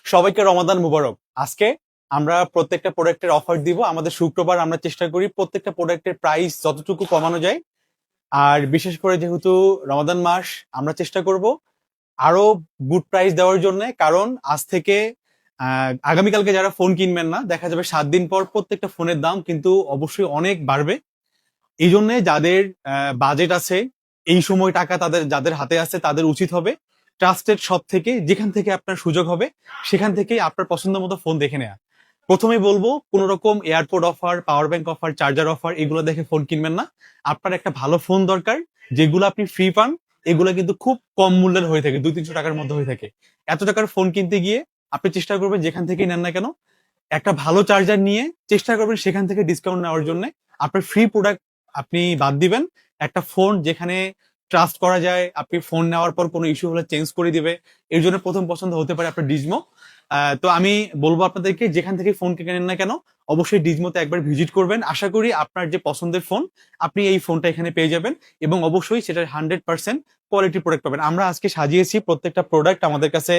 সবাইকে রমাদান মুবারক। আজকে আমরা প্রত্যেকটা প্রোডাক্টের অফার দিব। আমাদের শুক্রবার আমরা চেষ্টা করি প্রত্যেকটা প্রোডাক্টের প্রাইস যতটুকু কমানো যায়। আর বিশেষ করে যেহেতু রমাদান মাস, আমরা চেষ্টা করব আরো গুড প্রাইস দেওয়ার জন্য। কারণ আজ থেকে আগামীকালকে যারা ফোন কিনবেন না, দেখা যাবে 7 দিন পর প্রত্যেকটা ফোনের দাম কিন্তু অবশ্যই অনেক বাড়বে। এই জন্য যাদের বাজেট আছে, এই সময় টাকা তাদের যাদের হাতে আছে, তাদের উচিত হবে ট্রাস্টেড শপ থেকে, যেখান থেকে আপনার সুযোগ হবে সেখান থেকে আপনার পছন্দ মতো ফোন দেখে নেওয়া। প্রথমেই বলবো, কোন রকম airport offer, power bank offer, charger offer এগুলো দেখে ফোন কিনবেন না। আপনার একটা ভালো ফোন দরকার, যেগুলো আপনি ফ্রি পান। এগুলো কিন্তু খুব কম মূল্যের হয়ে থাকে, 200-300 টাকার মধ্যে হয়ে থাকে। এত টাকার ফোন কিনতে গিয়ে আপনি চেষ্টা করবেন যেখান থেকেই নেন না কেন, একটা ভালো চার্জার নিয়ে চেষ্টা করবেন সেখান থেকে ডিসকাউন্ট নেওয়ার জন্য। আপনার ফ্রি প্রোডাক্ট আপনি বাদ দিবেন, একটা ফোন যেখানে ট্রাস্ট করা যায়, আপনি ফোন নেওয়ার পর কোনো ইস্যু হলে চেঞ্জ করে দিবে। এর জন্য প্রথম পছন্দ হতে পারে আপনার ডিজমো। তো আমি বলবো আপনাদেরকে, যেখান থেকে ফোন কেনেন না কেন, অবশ্যই ডিজমোতে একবার ভিজিট করবেন। আশা করি আপনার যে পছন্দের ফোন, আপনি এই ফোনটা এখানে পেয়ে যাবেন এবং অবশ্যই সেটার 100% কোয়ালিটি প্রোডাক্ট পাবেন। আমরা আজকে সাজিয়েছি প্রত্যেকটা প্রোডাক্ট আমাদের কাছে।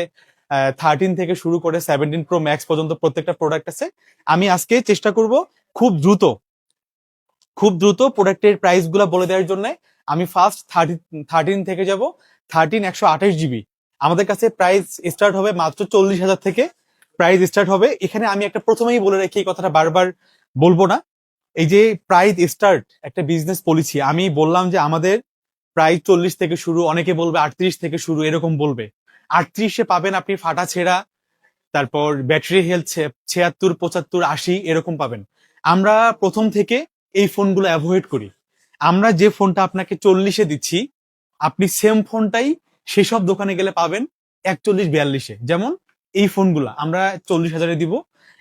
13 থেকে শুরু করে 17 প্রো ম্যাক্স পর্যন্ত প্রত্যেকটা প্রোডাক্ট আছে। আমি আজকে চেষ্টা করব খুব দ্রুত খুব দ্রুত প্রোডাক্টের প্রাইস গুলা বলে দেওয়ার জন্য। আমি ফার্স্ট 13 থেকে যাব। 13 128 জিবি আমাদের কাছে প্রাইস স্টার্ট হবে মাত্র 40,000 থেকে। প্রাইস স্টার্ট হবে এখানে। আমি একটা প্রথমেই বলে রাখি, এই কথাটা বারবার বলবো না। এই যে প্রাইস স্টার্ট একটা বিজনেস পলিসি, আমি বললাম যে আমাদের প্রায় 40 থেকে শুরু, অনেকে বলবে 38 থেকে শুরু, এরকম বলবে। 38-এ পাবেন আপনি ফাটা ছেঁড়া, তারপর ব্যাটারি হেলথ 76, 75, 80 এরকম পাবেন। আমরা প্রথম থেকে এই ফোনগুলো অ্যাভয়েড করি। আমরা যে ফোনটা আপনাকে 40-এ দিচ্ছি, আপনি সেম ফোনটাই সেসব দোকানে গেলে পাবেন 41-42-এ। যেমন এই ফোনগুলো আমরা 40,000-এ দিব।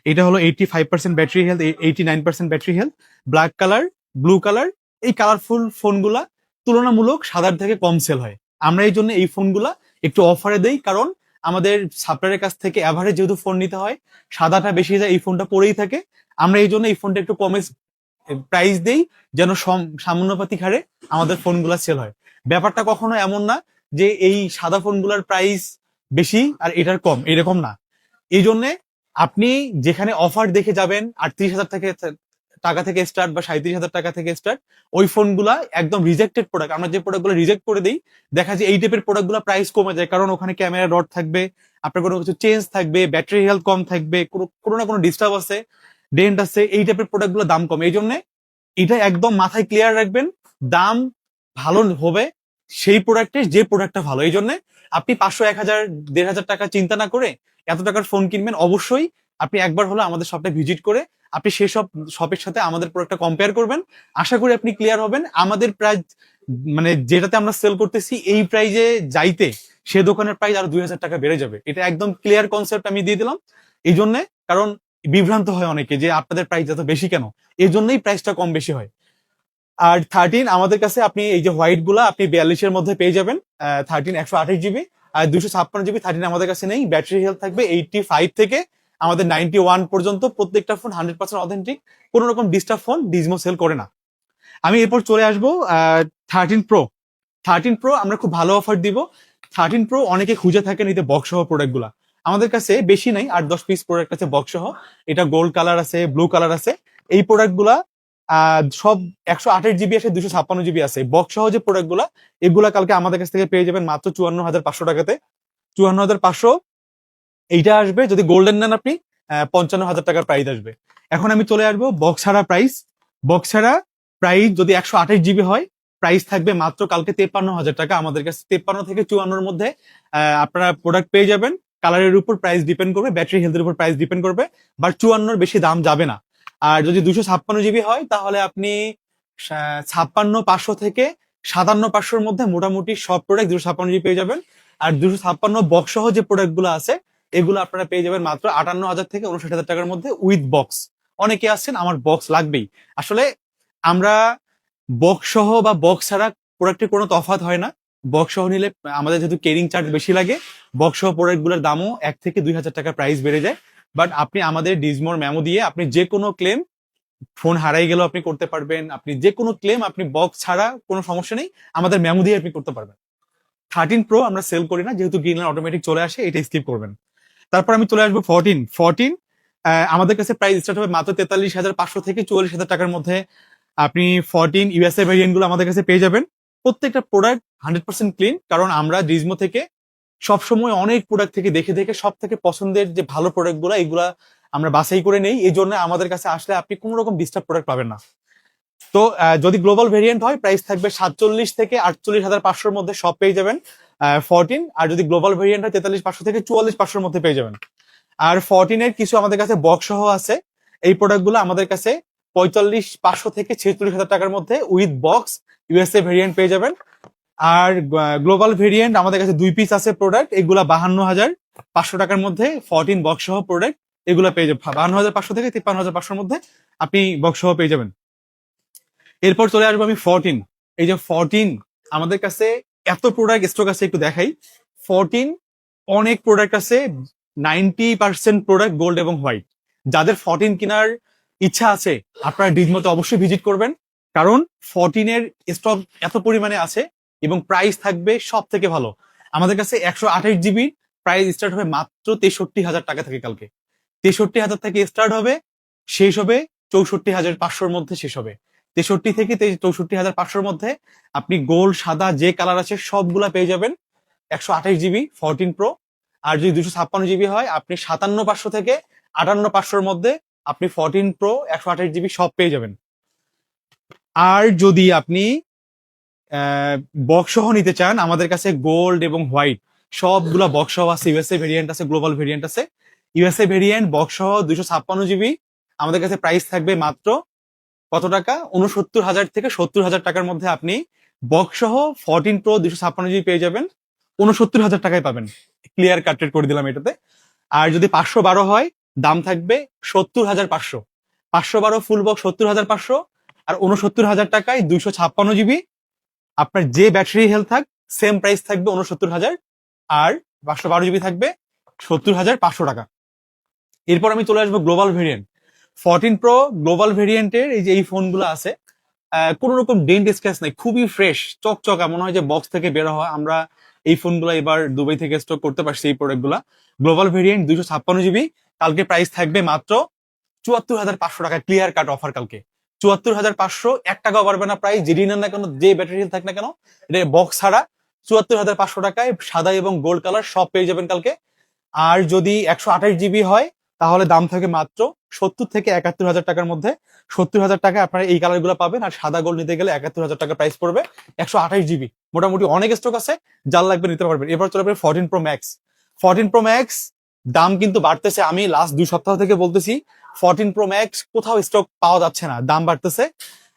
এটা হলো 85% battery health, 89% battery health, black colour, blue colour. এই কালারফুল ফোনগুলা তুলনামূলক সাদার থেকে কম সেল হয়। আমরা এই জন্য এই ফোনগুলা একটু অফারে দেই, কারণ আমাদের সাপ্লায়ারের কাছ থেকে এভারেজ যেহেতু ফোন নিতে হয়, সাদাটা বেশি যায়, এই ফোনটা পরেই থাকে। আমরা এই জন্য এই ফোনটা একটু কমে প্রাইস দেই, যেন সামান্যপাতিক হারে আমাদের ফোনগুলা সেল হয়। ব্যাপারটা কখনো এমন না যে এই সাদা ফোনগুলোর প্রাইস বেশি আর এটার কম, এরকম না। এই জন্যে আপনি যেখানে অফার দেখে যাবেন 38,000 থেকে টাকা থেকে স্টার্ট বা 37,000 টাকা থেকে স্টার্ট, ওই ফোনগুলা একদম রিজেক্টেড প্রোডাক্ট। আমরা যে প্রোডাক্টগুলো রিজেক্ট করে দিই, দেখা যায় এই টাইপের প্রোডাক্টগুলো প্রাইস কমে যায়, কারণ ওখানে ক্যামেরা ডট থাকবে, আপনার কোনো কিছু চেঞ্জ থাকবে, ব্যাটারি হেলথ কম থাকবে, কোনো না কোনো ডিস্টার্ব আছে, ডেন্ট আছে, এই টাইপের প্রোডাক্টগুলো দাম কম। এই জন্য এটা একদম মাথায় ক্লিয়ার রাখবেন, দাম ভালো হবে সেই প্রোডাক্টের যে প্রোডাক্টটা ভালো। এই জন্য আপনি 500, 1,000, 1,500 টাকা চিন্তা না করে এত টাকার ফোন কিনবেন, অবশ্যই আপনি একবার হলো আমাদের শপে ভিজিট করে আপনি সেই সব শপের সাথে আমাদের প্রোডাক্টটা কম্পেয়ার করবেন। আশা করি আপনি ক্লিয়ার হবেন। আমাদের প্রাইস, মানে যেটাতে আমরা সেল করতেছি এই প্রাইজে যাইতে সে দোকানের প্রাইস আরো 2,000 টাকা বেড়ে যাবে। এটা একদম ক্লিয়ার কনসেপ্ট আমি দিয়ে দিলাম। এই জন্য, কারণ বিভ্রান্ত হয় অনেকে যে আপনাদের প্রাইস এত বেশি কেন, এই জন্যই প্রাইসটা কম বেশি হয়। আর 13 আমাদের কাছে আপনি এই যে হোয়াইট গুলা আপনি 42-এর মধ্যে পেয়ে যাবেন। 13 128 জিবি আর 256 জিবি। 13 আমাদের কাছে নেই। ব্যাটারি হেলথ থাকবে 85 থেকে আমাদের 91 পর্যন্ত। প্রত্যেকটা ফোন 100% অথেন্টিক, কোন রকম ডিস্টার্ব ফোন ডিজমো সেল করে না। আমি এরপর চলে আসবো 13 প্রো। 13 প্রো আমরা খুব ভালো অফার দিব। 13 প্রো অনেকে খুঁজে থাকেন এই যে বক্স সহ প্রোডাক্ট গুলা, আমাদের কাছে বেশি নাই, 8-10 পিস প্রোডাক্ট আছে বক্স সহ। এটা গোল্ড কালার আছে, ব্লু কালার আছে। এই প্রোডাক্ট গুলা সব 128 জিবি আছে, 256 জিবি আছে। বক্স সহ যে প্রোডাক্ট গুলা, এগুলা কালকে আমাদের কাছ থেকে পেয়ে যাবেন মাত্র 54,500 টাকাতে। 54,500 এইটা আসবে। যদি গোল্ডেন নেন আপনি 55,000 টাকার প্রাইস আসবে। এখন আমি চলে আসবো বক্স ছাড়া প্রাইস। বক্স ছাড়া প্রাইস যদি 128 জিবি হয়, প্রাইস থাকবে মাত্র কালকে 53,000 টাকা। আমাদের কাছে 53 থেকে 54-এর মধ্যে আপনারা প্রোডাক্ট পেয়ে যাবেন। কালারের উপর প্রাইস ডিপেন্ড করবে, ব্যাটারি হেলথের উপর প্রাইস ডিপেন্ড করবে, বাট 54-র বেশি দাম যাবে না। আর যদি 256 জিবি হয়, তাহলে আপনি 56,500 থেকে 57,500-র মধ্যে মোটামুটি সব প্রোডাক্ট 256 জিবি পেয়ে যাবেন। আর 256 বক্স সহ যে প্রোডাক্ট গুলো আছে, এগুলো আপনারা পেয়ে যাবেন মাত্র 58,000 থেকে 59,000 টাকার মধ্যে উইথ বক্স। অনেকে আসছেন আমার বক্স লাগবেই। আসলে আমরা বক্স সহ বা বক্স ছাড়া প্রোডাক্টের কোনো তফাৎ হয় না। বক্স সহ নিলে আমাদের যেহেতু কেরিং চার্জ বেশি লাগে, বক্স সহ প্রোডাক্ট গুলোর দামও 1 থেকে 2,000 টাকা প্রাইস বেড়ে যায়। বাট আপনি আমাদের ডিজমোর মেমো দিয়ে আপনি যে কোনো ক্লেম, ফোন হারাই গেলেও আপনি করতে পারবেন। আপনি যে কোনো ক্লেম আপনি বক্স ছাড়া কোনো সমস্যা নেই, আমাদের মেমো দিয়ে আপনি করতে পারবেন। 13 প্রো আমরা সেল করি না, যেহেতু গ্রিন অটোমেটিক চলে আসে, এটা স্কিপ করবেন। তারপর আমি চলে আসবো 14 আমাদের কাছে প্রাইস স্টার্ট হবে মাত্র 43,500 থেকে 44,000 টাকার মধ্যে। আপনি 14 ইউএসএ ভেরিয়েন্ট গুলো আমাদের কাছে পেয়ে যাবেন। প্রত্যেকটা প্রোডাক্ট 100% ক্লিন, কারণ আমরা ডিজমো থেকে সবসময় অনেক প্রোডাক্ট থেকে দেখে দেখে সব থেকে পছন্দের যে ভালো প্রোডাক্ট গুলা এগুলা আমরা বাছাই করে নেই। এই জন্য আমাদের কাছে আসলে আপনি কোনো রকম ডিস্টার্ব প্রোডাক্ট পাবেন না। তো যদি গ্লোবাল ভেরিয়েন্ট হয় প্রাইস থাকবে 47 থেকে 48,500 মধ্যে সব পেয়ে যাবেন 14। আর যদি গ্লোবাল ভেরিয়েন্ট হয় 43,500 থেকে 44,500 মধ্যে পেয়ে যাবেন। আর 14 এর কিছু আমাদের কাছে বক্স সহ আছে। এই প্রোডাক্টগুলো আমাদের কাছে 45,500 থেকে 46,000 টাকার মধ্যে উইথ বক্স ইউএসএ ভেরিয়েন্ট পেয়ে যাবেন। আর গ্লোবাল ভেরিয়েন্ট আমাদের কাছে 2 পিস আছে প্রোডাক্ট, এগুলা 52,500 টাকার মধ্যে 14 বক্স সহ প্রোডাক্ট এগুলা পেয়ে যাবেন। 52,500 থেকে 53,500 মধ্যে আপনি বক্স সহ পেয়ে যাবেন। এরপর চলে আসবো আমি 14। এই যে 14 আমাদের কাছে এত প্রোডাক্ট স্টক আছে, একটু দেখাই। 14 অনেক প্রোডাক্ট আছে, 90% প্রোডাক্ট গোল্ড এবং হোয়াইট। যাদের 14 কেনার ইচ্ছা আছে আপনারা ডিজমোতে অবশ্যই ভিজিট করবেন, কারণ 14 এর স্টক এত পরিমাণে আছে এবং প্রাইস থাকবে সব থেকে ভালো। আমাদের কাছে 128 জিবি প্রাইস স্টার্ট হবে মাত্র 63,000 টাকা থেকে। কালকে 63,000 থেকে স্টার্ট হবে, শেষ হবে 64,500-র মধ্যে শেষ হবে। 63 থেকে 64,500-র মধ্যে আপনি গোল্ড সাদা যে কালার আছে সবগুলা পেয়ে যাবেন 128 জিবি 14 প্রো। আর যদি 256 জিবি হয় আপনি 57,500 থেকে 58,500-র মধ্যে আপনি 14 প্রো 128 জিবি সব পেয়ে যাবেন। আর যদি আপনি বক্স সহ নিতে চান, আমাদের কাছে গোল্ড এবং হোয়াইট সবগুলা বক্স সহ আছে। ইউএসএ ভেরিয়েন্ট আছে, গ্লোবাল ভেরিয়েন্ট আছে। ইউএসএ ভেরিয়েন্ট বক্স সহ 256 জিবি আমাদের কাছে প্রাইস থাকবে মাত্র কত টাকা? 69,000 থেকে 70,000 টাকার মধ্যে আপনি বক্স সহ 14 প্রো 256 জিবি পেয়ে যাবেন। 69,000 টাকায় পাবেন। ক্লিয়ার কাট রেট করে দিলাম এটাতে। আর যদি 512 হয় দাম থাকবে 70,500। 512 ফুল বক্স 70,500 আর 69,000 টাকায় 256 জিবি। আপনার যে ব্যাটারি হেলথ থাক সেম প্রাইস থাকবে 69,000, আর 512 জিবি থাকবে 70,500 টাকা। এরপর আমি চলে আসবো গ্লোবাল ভেরিয়েন্ট 14 প্রো গ্লোবাল ভেরিয়েন্টের। এই যে এই ফোনগুলো আছে কোন রকম ডেন্ট স্ক্র্যাচ নাই, খুবই ফ্রেশ চকচকা, মনে হয় যে বক্স থেকে বের হওয়া। আমরা এই ফোনগুলো এবার দুবাই থেকে স্টক করতে পারছি এই প্রোডাক্টগুলো। গ্লোবাল ভেরিয়েন্ট 256 জিবি কালকে প্রাইস থাকবে মাত্র 74,500 টাকা। ক্লিয়ার কাট অফার কালকে 74,500, 1 টাকাও পারবে না প্রাইস। যেটি নেন না কেন, যে ব্যাটারি হেলথ থাক না কেন, এটা বক্স ছাড়া 74,500 টাকায় সাদা এবং গোল্ড কালার সব পেয়ে যাবেন কালকে। আর যদি 128 জিবি হয় তাহলে দাম থাকে মাত্র 70 থেকে 71,000 টাকার মধ্যে। 70,000 টাকায় আপনারা এই কালার গুলো পাবেন, আর সাদা গোল্ড নিতে গেলে 71,000 টাকা প্রাইস পড়বে। 128 জিবি মোটামুটি অনেক স্টক আছে, যার লাগবে নিতে পারবেন। এবার চলে যাবে 14 প্রো ম্যাক্স। 14 প্রো ম্যাক্স দাম কিন্তু বাড়তেছে, আমি লাস্ট 2 সপ্তাহ থেকে বলতেছি 14 প্রো ম্যাক্স কোথাও স্টক পাওয়া যাচ্ছে না, দাম বাড়তেছে।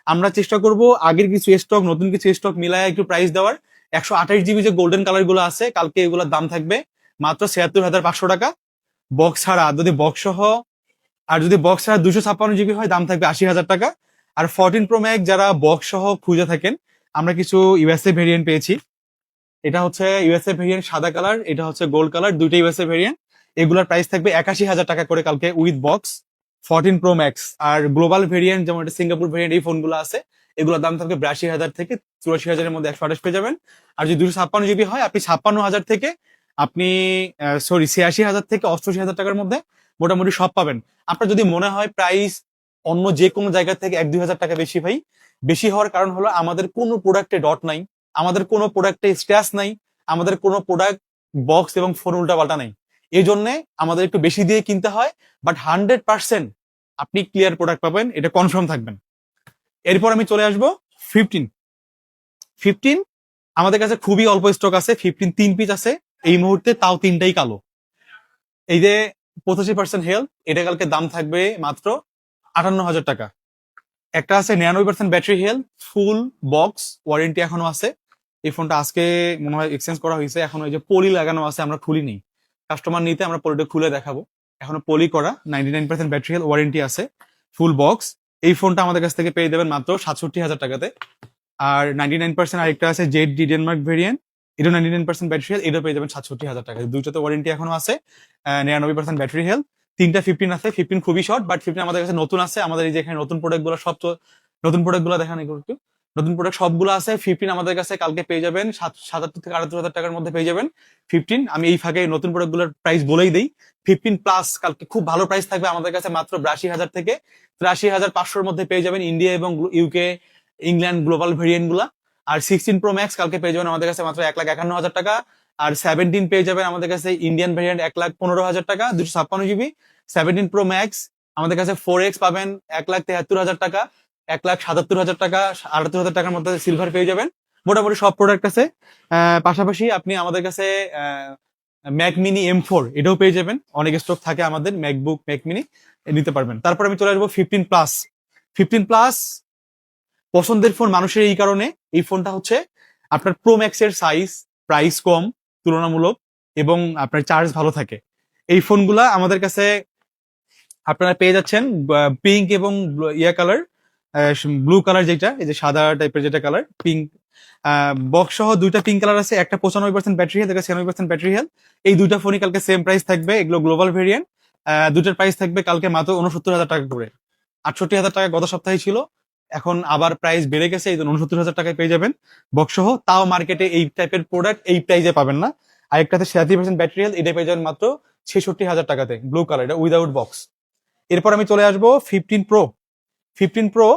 আমরা চেষ্টা করব আগের কিছু স্টক নতুন কিছু স্টক মিলায় একটু প্রাইস দেওয়ার। 128 জিবি যে গোল্ডেন কালার গুলো আছে কালকে এগুলোর দাম থাকবে মাত্র 76,500 টাকা বক্স ছাড়া। যদি বক্স সহ আর যদি বক্স ছাড়া 256 জিবি হয় দাম থাকবে 80,000 টাকা। আর 14 প্রো ম্যাক্স যারা বক্স সহ খুঁজে থাকেন, আমরা কিছু ইউএসএ ভেরিয়েন্ট পেয়েছি। এটা হচ্ছে ইউএসএ ভেরিয়েন্ট সাদা কালার, এটা হচ্ছে গোল্ড কালার, দুইটা ইউএসএ ভেরিয়েন্ট। এগুলোর প্রাইস থাকবে 81,000 টাকা করে কালকে উইথ বক্স 14 প্রো ম্যাক্স। আর গ্লোবাল ভেরিয়েন্ট যেমন এটা সিঙ্গাপুর ভেরিয়েন্ট এই ফোনগুলো আছে, এগুলোর দাম থাকবে 82,000 থেকে 84,000-এর মধ্যে 128 পেয়ে যাবেন। আর যদি 256 জিবি হয় আপনি 56,000 থেকে আপনি 86,000 থেকে 88,000 টাকার মধ্যে মোটামুটি সব পাবেন। আপনার যদি মনে হয় প্রাইস অন্য যে কোনো জায়গা থেকে 1-2 হাজার টাকা বেশি, ভাই বেশি হওয়ার কারণ হলো আমাদের কোনো প্রোডাক্টে ডট নাই, আমাদের কোনো প্রোডাক্টে স্ক্র্যাচ নাই, আমাদের কোনো প্রোডাক্ট বক্স এবং ফোন উল্টা পাল্টা নাই। এই জন্য আমাদের একটু বেশি দিয়ে কিনতে হয়, বাট 100% আপনি ক্লিয়ার প্রোডাক্ট পাবেন, এটা কনফার্ম থাকবেন। এরপর আমি চলে আসবো 15। 15 আমাদের কাছে খুবই অল্প স্টক আছে। 15 3 পিস আছে এই মুহূর্তে, তাও তিনটাই কালো। এই যে 85% হেলথ, এটা কালকে দাম থাকবে মাত্র 58,000 টাকা। একটা আছে 99% battery health full box warranty এখনো আছে। এই ফোনটা আজকে মনে হয় এক্সচেঞ্জ করা হয়েছে, এখনো এই যে পলি লাগানো আছে, আমরা খুলিনি। কাস্টমার নিতে আমরা পলিটা খুলে দেখাবো। এখনো পলি করা, 99% ব্যাটারি হেলথ ওয়ারেন্টি আছে, ফুল বক্স। এই ফোনটা আমাদের কাছ থেকে পেয়ে দেবেন মাত্র 67,000 টাকাতে। আর 99% আরেকটা আছে জেড ডি ডেনমার্ক ভেরিয়েন্ট, এটা 99% ব্যাটারি হেলথ, এটা পেয়ে যাবেন 67,000 টাকা। দুইটাতে ওয়ারেন্টি এখনো আছে, 99% ব্যাটারি হেলথ। তিনটা 15 আছে, 15 খুবই শর্ট, বাট 15 আমাদের কাছে নতুন আছে। আমাদের এই যে এখানে নতুন প্রোডাক্ট গুলো সব নতুন প্রোডাক্ট গুলো দেখান একটু। নতুন প্রোডাক্ট সবগুলো আছে। 15 আমাদের কাছে কালকে পেয়ে যাবেন 77 থেকে 78 হাজার টাকার মধ্যে পেয়ে যাবেন 15। আমি এই ফাঁকে নতুন প্রোডাক্ট গুলোর প্রাইস বলেই দিই। 15 প্লাস কালকে খুব ভালো প্রাইস থাকবে আমাদের কাছে, মাত্র 82,000 থেকে 83,500 মধ্যে পেয়ে যাবেন ইন্ডিয়া এবং ইউকে, ইংল্যান্ড গ্লোবাল ভেরিয়েন্ট গুলা। আর 16 প্রো ম্যাক্স কালকে পেয়ে যাবেন আমাদের কাছে মাত্র 1,51,000 টাকা। আর 17 পেয়ে যাবেন আমাদের কাছে ইন্ডিয়ান ভেরিয়েন্ট 1,15,000 টাকা 256 জিবি। 17 প্রো ম্যাক্স আমাদের কাছে 4X পাবেন 1,73,000 টাকা, 1,77,000 টাকা, 78,000 টাকার মধ্যে সিলভার পেয়ে যাবেন। মোটামুটি সব প্রোডাক্ট আছে। পাশাপাশি আপনি আমাদের কাছে ম্যাক মিনি M4 এটাও পেয়ে যাবেন, অনেক স্টক থাকে আমাদের ম্যাকবুক ম্যাক মিনি নিতে পারবেন। তারপর আমি চলে আসবো 15 প্লাস। 15 প্লাস পছন্দের ফোন মানুষের এই কারণে, এই ফোনটা হচ্ছে আপনার প্রো ম্যাক্স এর সাইজ, প্রাইস কম তুলনামূলক এবং আপনার চার্জ ভালো থাকে। এই ফোনগুলা আমাদের কাছে আপনারা পেয়ে যাচ্ছেন পিঙ্ক এবং ইয়া কালার, ব্লু কালার, যেটা এই যে সাদা টাইপের যেটা কালার পিঙ্ক, বক্স সহ দুইটা পিঙ্ক কালার আছে। একটা 95% ব্যাটারি হেলথ, একটা 96% ব্যাটারি হেলথ। এই দুইটা ফোনই কালকে সেম প্রাইস থাকবে, এগুলো গ্লোবাল ভেরিয়েন্ট। দুটার প্রাইস থাকবে কালকে মাত্র 69,000 টাকা করে। 68,000 টাকা গত সপ্তাহে ছিল, এখন আবার প্রাইস বেড়ে গেছে, এই জন্য 69,000 টাকায় পেয়ে যাবেন বক্স সহ। তাও মার্কেটে এই টাইপের প্রোডাক্ট এই প্রাইসে পাবেন না। আরেকটাতে 86% ব্যাটারি হেলথ, এটা পেয়ে যাবেন মাত্র 66,000 টাকাতে, ব্লু কালার, এটা উইদাউট বক্স। এরপর আমি চলে আসবো 15 প্রো। 15 প্রো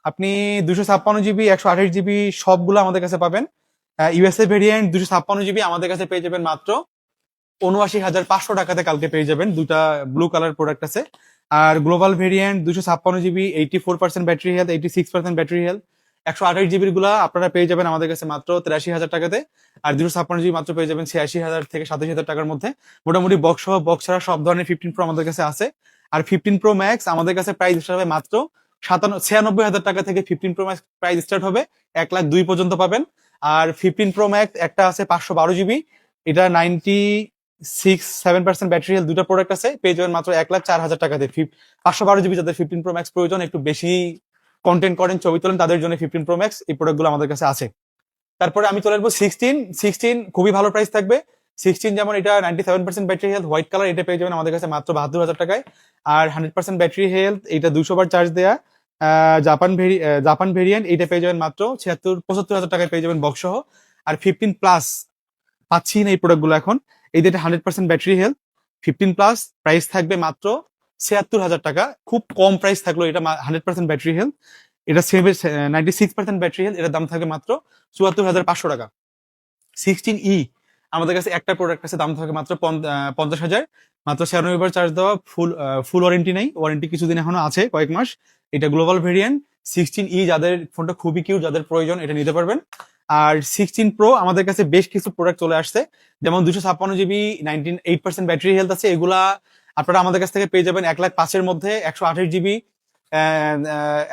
আপনি 256 জিবি, 128 জিবি সবগুলো আমাদের কাছে পাবেন। ইউএসএ ভেরিয়েন্ট 256 জিবি আমাদের কাছে পেয়ে যাবেন মাত্র 79,500 টাকাতে কালকে পেয়ে যাবেন। দুটা ব্লু কালার প্রোডাক্ট আছে। আর global variant 256 GB, 84% battery health, 86% battery health, 128 জিবির গুলা আপনারা পেয়ে যাবেন আমাদের কাছে মাত্র 83,000 টাকাতে। আর 256 জিবি মাত্র পেয়ে যাবেন 86,000 থেকে 27,000 টাকার মধ্যে। মোটামুটি বক্স সহ বক্স ছাড়া সব ধরনের 15 প্রো আমাদের কাছে আছে। আর 15 প্রো ম্যাক্স আমাদের কাছে প্রাইস স্টার্ট হবে মাত্র 96,000 টাকা থেকে। 15 প্রো ম্যাক্স প্রাইস স্টার্ট হবে 1,02,000 পর্যন্ত পাবেন। আর 15 প্রো ম্যাক্স একটা আছে 512 জিবি, এটা 96-7% ব্যাটারি হেলথ, দুটো প্রোডাক্ট আছে, পেয়ে যাবেন মাত্র 1,04,000 টাকাতে। 512 জিবি যাদের 15 প্রো ম্যাক্স প্রয়োজন, একটু বেশি কন্টেন্ট করেন, ছবি তোলেন, তাদের জন্য 15 প্রো ম্যাক্স এই প্রোডাক্টগুলো আমাদের কাছে আছে। তারপরে আমি চলে আসবো 16 খুবই ভালো প্রাইস থাকবে। 16 যেমন এটা 97% ব্যাটারি হেলথ, হোয়াইট কালার, এটা পেয়ে যাবেন আমাদের কাছে মাত্র 72,000 টাকায়। আর 100% ব্যাটারি হেলথ, এটা 200 বার চার্জ দেয়া, জাপান ভেরিয়েন্ট, এটা পেয়ে যাবেন মাত্র 75,000 টাকায় পেয়ে যাবেন বক্স সহ। আর 15 প্লাস পাচ্ছি না এই প্রোডাক্টগুলো এখন। এই যে 100% ব্যাটারি হেলথ 15 প্লাস প্রাইস থাকবে মাত্র 76,000 টাকা, খুব কম প্রাইস থাকলো এটা। 100% ব্যাটারি হেলথ, এটা 96% ব্যাটারি হেলথ, এটার দাম থাকবে মাত্র 74,500 টাকা। 16E আমাদের কাছে একটা প্রোডাক্ট আছে, দাম থাকে মাত্র 50,000, মাত্র 96 বার চার্জ দেওয়া, ফুল ওয়ারেন্টি নেই, ওয়ারেন্টি কিছুদিন এখনো আছে, কয়েক মাস। এটা গ্লোবাল ভেরিয়েন্ট 16E, যাদের ফোনটা খুবই কিউট, যাদের প্রয়োজন এটা নিতে পারবেন। আর 16 প্রো আমাদের কাছে বেশ কিছু প্রোডাক্ট চলে আসছে, যেমন 256 জিবি, 98% ব্যাটারি হেলথ আছে। এগুলা আপনারা আমাদের কাছ থেকে পেয়ে যাবেন 1,05,000 মধ্যে। 128 জিবি,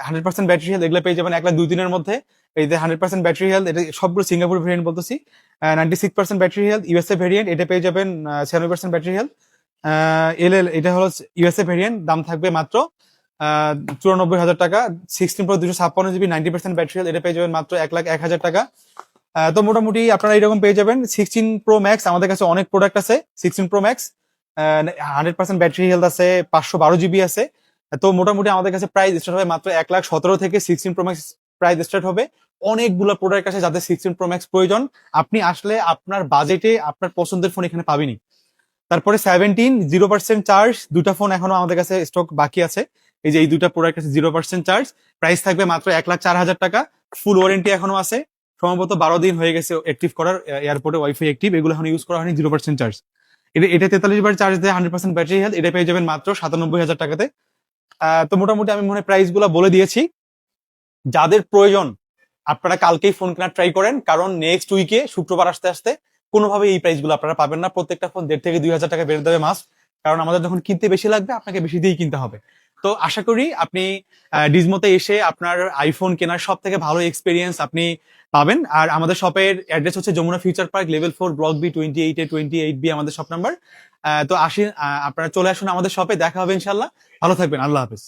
100% ব্যাটারি হেলথ, এগুলো পেয়ে যাবেন 1,02,000 মধ্যে। এই যে 100% ব্যাটারি হেলথ, এটা সবগুলো সিঙ্গাপুর ভেরিয়েন্ট বলতেছি। 96% ব্যাটারি হেলথ ইউএসএ ভেরিয়েন্ট, এটা পেয়ে যাবেন 96% ব্যাটারি হেলথ। এটা হলো ইউএসএ ভেরিয়েন্ট, দাম থাকবে মাত্র 94,000 টাকা। 16 প্রো 256 জিবি, 90% ব্যাটারি হেলথ, এটা পেয়ে যাবেন মাত্র 1,01,000 টাকা। তো মোটামুটি আপনারা এরকম পেয়ে যাবেন। 16 প্রো ম্যাক্স আমাদের কাছে অনেক প্রোডাক্ট আছে। 16 প্রো ম্যাক্স 100% ব্যাটারি হেলথ আছে, 512 জিবি আছে। তো মোটামুটি আমাদের কাছে প্রাইস স্টার্ট হবে মাত্র 1,17,000 থেকে। 16 প্রো ম্যাক্স প্রাইস স্টার্ট হবে। অনেকগুলো প্রোডাক্ট আছে যাদের 16 প্রো ম্যাক্স প্রয়োজন, আপনি আসলে আপনার বাজেটে আপনার পছন্দের ফোন এখানে পাবেনই। তারপরে 17 0% চার্জ, দুটা ফোন এখনো আমাদের কাছে স্টক বাকি আছে। এই যে এই দুটা প্রোডাক্ট আছে 0% চার্জ, প্রাইস থাকবে মাত্র 1,04,000 টাকা। ফুল ওয়ারেন্টি এখনো আছে, সম্ভবত 12 দিন হয়ে গেছে অ্যাক্টিভ করার, এয়ারপোর্টে ওয়াইফাই অ্যাক্টিভ, এগুলো এখন ইউজ করা হয়নি। 0% চার্জ, এটা 43 বার চার্জ দেয়, 100% ব্যাটারি হেলথ, এটা পেয়ে যাবেন মাত্র 97,000 টাকাতে। তো মোটামুটি আমি মনে হয় প্রাইস গুলা বলে দিয়েছি। যাদের প্রয়োজন আপনারা কালকেই ফোন কেনার ট্রাই করেন, কারণ নেক্সট উইকে শুক্রবার আসতে আসতে কোনোভাবে এই প্রাইস গুলো আপনারা পাবেন না। প্রত্যেকটা ফোন 1,500 থেকে 2,000 টাকা বেড়ে দেবে মাস্ট, কারণ আমাদের যখন কিনতে বেশি লাগবে আপনাকে বেশি দিয়েই কিনতে হবে। তো আশা করি আপনি ডিজমোতে এসে আপনার আইফোন কেনার সব থেকে ভালো এক্সপিরিয়েন্স আপনি পাবেন। আর আমাদের শপের অ্যাড্রেস হচ্ছে Jamuna future park, level 4, block B, 28A আমাদের শপ নাম্বার। তো আসেন, আপনারা চলে আসুন আমাদের শপে, দেখা হবে ইনশাল্লাহ। ভালো থাকবেন, আল্লাহ হাফেজ।